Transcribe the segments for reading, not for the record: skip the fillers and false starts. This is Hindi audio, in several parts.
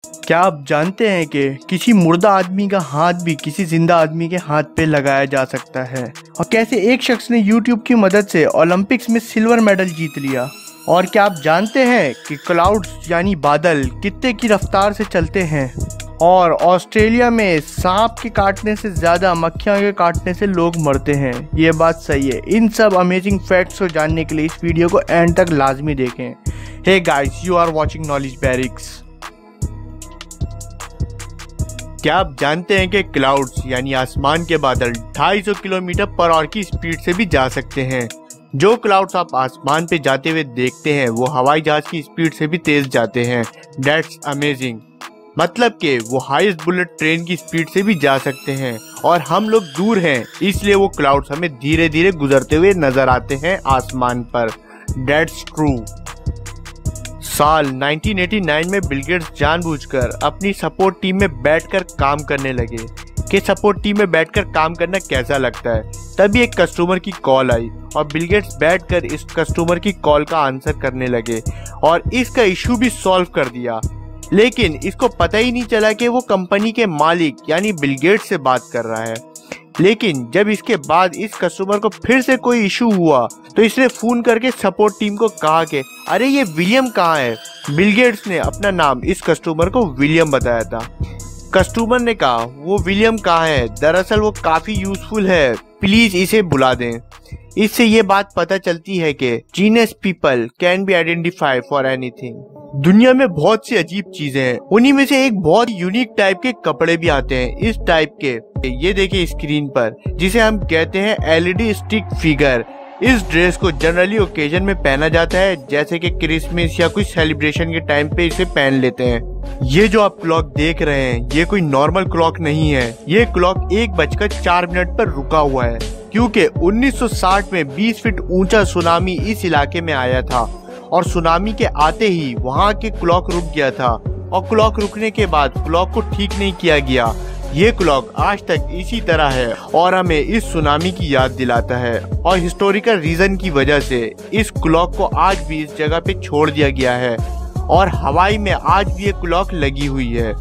क्या आप जानते हैं कि किसी मुर्दा आदमी का हाथ भी किसी जिंदा आदमी के हाथ पे लगाया जा सकता है, और कैसे एक शख्स ने यूट्यूब की मदद से ओलंपिक्स में सिल्वर मेडल जीत लिया। और क्या आप जानते हैं कि क्लाउड्स यानी बादल कितने की रफ्तार से चलते हैं, और ऑस्ट्रेलिया में सांप के काटने से ज़्यादा मक्खियाँ के काटने से लोग मरते हैं। ये बात सही है। इन सब अमेजिंग फैक्ट्स को जानने के लिए इस वीडियो को एंड तक लाजमी देखें। Hey guys, you are watching knowledge बैरिक्स। क्या आप जानते हैं कि क्लाउड्स यानी आसमान के बादल 250 किलोमीटर पर आवर की स्पीड से भी जा सकते हैं। जो क्लाउड्स आप आसमान पे जाते हुए देखते हैं वो हवाई जहाज की स्पीड से भी तेज जाते हैं। That's amazing. मतलब कि वो हाईएस्ट बुलेट ट्रेन की स्पीड से भी जा सकते हैं, और हम लोग दूर हैं इसलिए वो क्लाउड्स हमें धीरे धीरे गुजरते हुए नजर आते हैं आसमान पर। That's true. साल 1989 में बिल गेट्स जानबूझकर अपनी सपोर्ट टीम में बैठकर काम करने लगे कि सपोर्ट टीम में बैठकर काम करना कैसा लगता है। तभी एक कस्टमर की कॉल आई और बिल गेट्स बैठकर इस कस्टमर की कॉल का आंसर करने लगे और इसका इशू भी सॉल्व कर दिया। लेकिन इसको पता ही नहीं चला कि वो कंपनी के मालिक यानी बिल गेट्स से बात कर रहा है। लेकिन जब इसके बाद इस कस्टमर को फिर से कोई इशू हुआ तो इसने फोन करके सपोर्ट टीम को कहा कि अरे ये विलियम कहाँ है। बिल गेट्स ने अपना नाम इस कस्टमर को विलियम बताया था। कस्टमर ने कहा वो विलियम कहाँ है, दरअसल वो काफी यूजफुल है, प्लीज इसे बुला दें। इससे ये बात पता चलती है कि genius people can be identify for anything. दुनिया में बहुत सी अजीब चीजें हैं, उन्हीं में से एक बहुत यूनिक टाइप के कपड़े भी आते हैं। इस टाइप के ये देखिए स्क्रीन पर, जिसे हम कहते हैं एलईडी स्टिक फिगर। इस ड्रेस को जनरली ओकेजन में पहना जाता है, जैसे कि क्रिसमस या कोई सेलिब्रेशन के टाइम पे इसे पहन लेते हैं। ये जो आप क्लॉक देख रहे हैं ये कोई नॉर्मल क्लॉक नहीं है। ये क्लॉक 1:04 पर रुका हुआ है, क्योंकि 1960 में 20 फीट ऊंचा सुनामी इस इलाके में आया था, और सुनामी के आते ही वहाँ के क्लॉक रुक गया था, और क्लॉक रुकने के बाद क्लॉक को ठीक नहीं किया गया। ये क्लॉक आज तक इसी तरह है और हमें इस सुनामी की याद दिलाता है, और हिस्टोरिकल रीजन की वजह से इस क्लॉक को आज भी इस जगह पे छोड़ दिया गया है, और हवाई में आज भी ये क्लॉक लगी हुई है।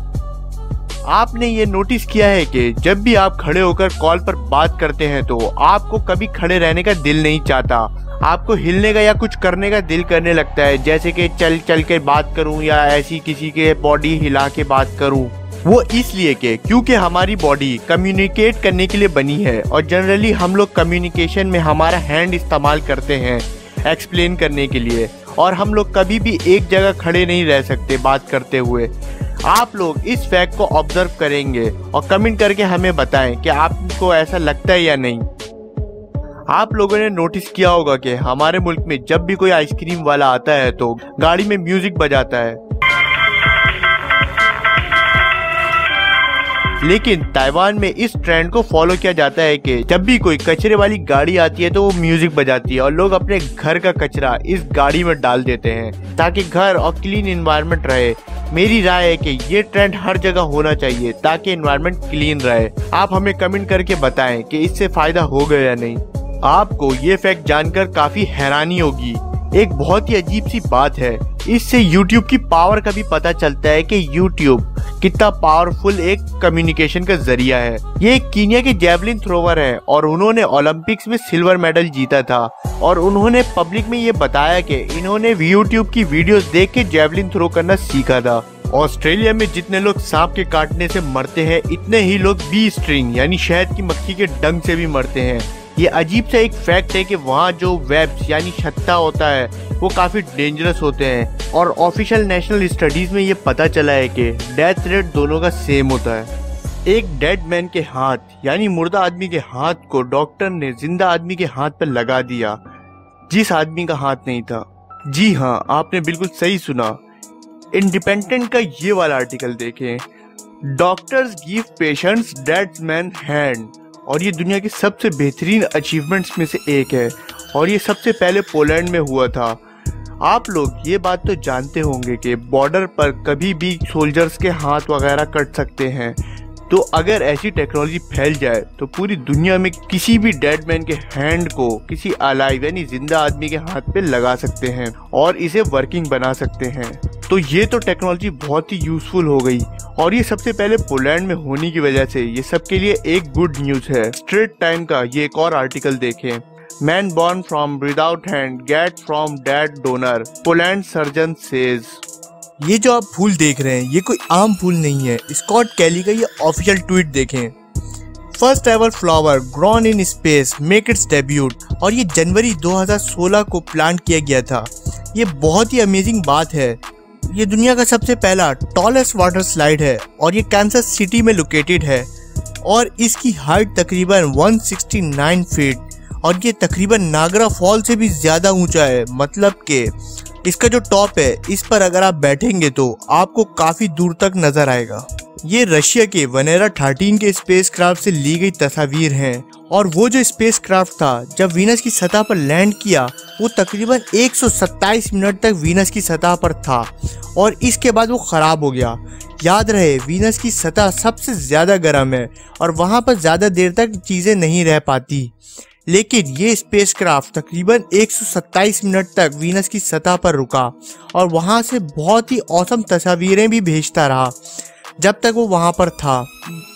आपने ये नोटिस किया है कि जब भी आप खड़े होकर कॉल पर बात करते हैं तो आपको कभी खड़े रहने का दिल नहीं चाहता, आपको हिलने का या कुछ करने का दिल करने लगता है, जैसे कि चल चल के बात करूं या ऐसी किसी के बॉडी हिला के बात करूं। वो इसलिए कि क्योंकि हमारी बॉडी कम्युनिकेट करने के लिए बनी है, और जनरली हम लोग कम्युनिकेशन में हमारा हैंड इस्तेमाल करते हैं एक्सप्लेन करने के लिए, और हम लोग कभी भी एक जगह खड़े नहीं रह सकते बात करते हुए। आप लोग इस फैक्ट को ऑब्जर्व करेंगे और कमेंट करके हमें बताएं कि आपको ऐसा लगता है या नहीं। आप लोगों ने नोटिस किया होगा कि हमारे मुल्क में जब भी कोई आइसक्रीम वाला आता है तो गाड़ी में म्यूजिक बजाता है, लेकिन ताइवान में इस ट्रेंड को फॉलो किया जाता है कि जब भी कोई कचरे वाली गाड़ी आती है तो वो म्यूजिक बजाती है, और लोग अपने घर का कचरा इस गाड़ी में डाल देते हैं ताकि घर और क्लीन एनवायरनमेंट रहे। मेरी राय है कि ये ट्रेंड हर जगह होना चाहिए ताकि एनवायरनमेंट क्लीन रहे। आप हमें कमेंट करके बताएं कि इससे फायदा होगा या नहीं। आपको ये फैक्ट जानकर काफी हैरानी होगी। एक बहुत ही अजीब सी बात है, इससे YouTube की पावर का भी पता चलता है कि YouTube कितना पावरफुल एक कम्युनिकेशन का जरिया है। ये एक कीनिया के जेवलिन थ्रोवर है और उन्होंने ओलंपिक्स में सिल्वर मेडल जीता था, और उन्होंने पब्लिक में ये बताया कि इन्होंने YouTube की वीडियोस देख के जेवलिन थ्रो करना सीखा था। ऑस्ट्रेलिया में जितने लोग सांप के काटने से मरते हैं, इतने ही लोग बी स्ट्रिंग यानी शहद की मक्खी के डंक से भी मरते हैं। ये अजीब सा एक फैक्ट है कि वहाँ जो वेब्स यानी छत्ता होता है वो काफ़ी डेंजरस होते हैं, और ऑफिशियल नेशनल स्टडीज़ में ये पता चला है कि डेथ रेट दोनों का सेम होता है। एक डेड मैन के हाथ यानी मुर्दा आदमी के हाथ को डॉक्टर ने जिंदा आदमी के हाथ पर लगा दिया, जिस आदमी का हाथ नहीं था। जी हाँ, आपने बिल्कुल सही सुना। इंडिपेंडेंट का ये वाला आर्टिकल देखें, doctors give patients dead man hand, और ये दुनिया की सबसे बेहतरीन अचीवमेंट्स में से एक है, और ये सबसे पहले पोलैंड में हुआ था। आप लोग ये बात तो जानते होंगे कि बॉर्डर पर कभी भी सोल्जर्स के हाथ वगैरह कट सकते हैं, तो अगर ऐसी टेक्नोलॉजी फैल जाए तो पूरी दुनिया में किसी भी डेड मैन के हैंड को किसी अलाइव यानी जिंदा आदमी के हाथ पे लगा सकते हैं और इसे वर्किंग बना सकते हैं। तो ये तो टेक्नोलॉजी बहुत ही यूजफुल हो गई और ये सबसे पहले पोलैंड में होने की वजह से ये सबके लिए एक गुड न्यूज है। स्ट्रेट टाइम का ये एक और आर्टिकल देखें। Man born from without hand get from dead donor, Poland surgeon says. ये जो आप फूल देख रहे हैं ये कोई आम फूल नहीं है। स्कॉट कैली का ये ऑफिशियल ट्वीट देखें। First ever flower grown in space make it's debut, और ये जनवरी 2016 को प्लांट किया गया था। ये बहुत ही अमेजिंग बात है। ये दुनिया का सबसे पहला टॉलेस्ट वाटर स्लाइड है और ये कैंसस सिटी में लोकेटेड है और इसकी हाइट तकरीबन 169 फीट और ये तकरीबन नागरा फॉल से भी ज़्यादा ऊंचा है। मतलब कि इसका जो टॉप है इस पर अगर आप बैठेंगे तो आपको काफ़ी दूर तक नज़र आएगा। ये रशिया के वेनेरा 13 के स्पेसक्राफ्ट से ली गई तस्वीर हैं और वो जो स्पेसक्राफ्ट था जब वीनस की सतह पर लैंड किया वो तकरीबन 127 मिनट तक वीनस की सतह पर था और इसके बाद वो ख़राब हो गया। याद रहे वीनस की सतह सबसे ज़्यादा गर्म है और वहाँ पर ज़्यादा देर तक चीज़ें नहीं रह पाती, लेकिन ये स्पेसक्राफ्ट तकरीबन 127 मिनट तक वीनस की सतह पर रुका और वहाँ से बहुत ही औसम तस्वीरें भी भेजता रहा जब तक वो वहाँ पर था।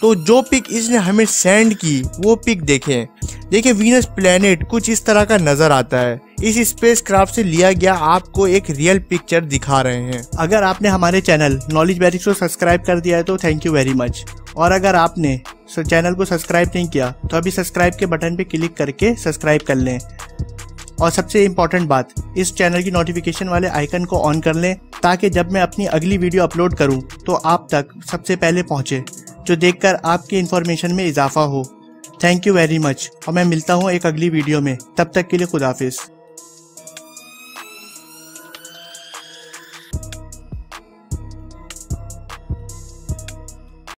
तो जो पिक इसने हमें सेंड की वो पिक देखें। देखिए वीनस प्लेनेट कुछ इस तरह का नज़र आता है। इस स्पेसक्राफ्ट से लिया गया आपको एक रियल पिक्चर दिखा रहे हैं। अगर आपने हमारे चैनल नॉलेज बेसिक्स को सब्सक्राइब कर दिया है तो थैंक यू वेरी मच, और अगर आपने चैनल को सब्सक्राइब नहीं किया तो अभी सब्सक्राइब के बटन पे क्लिक करके सब्सक्राइब कर लें। और सबसे इम्पॉर्टेंट बात, इस चैनल की नोटिफिकेशन वाले आइकन को ऑन कर लें ताकि जब मैं अपनी अगली वीडियो अपलोड करूं तो आप तक सबसे पहले पहुंचे, जो देखकर आपकी इन्फॉर्मेशन में इजाफा हो। थैंक यू वेरी मच और मैं मिलता हूं एक अगली वीडियो में। तब तक के लिए खुदाफिज।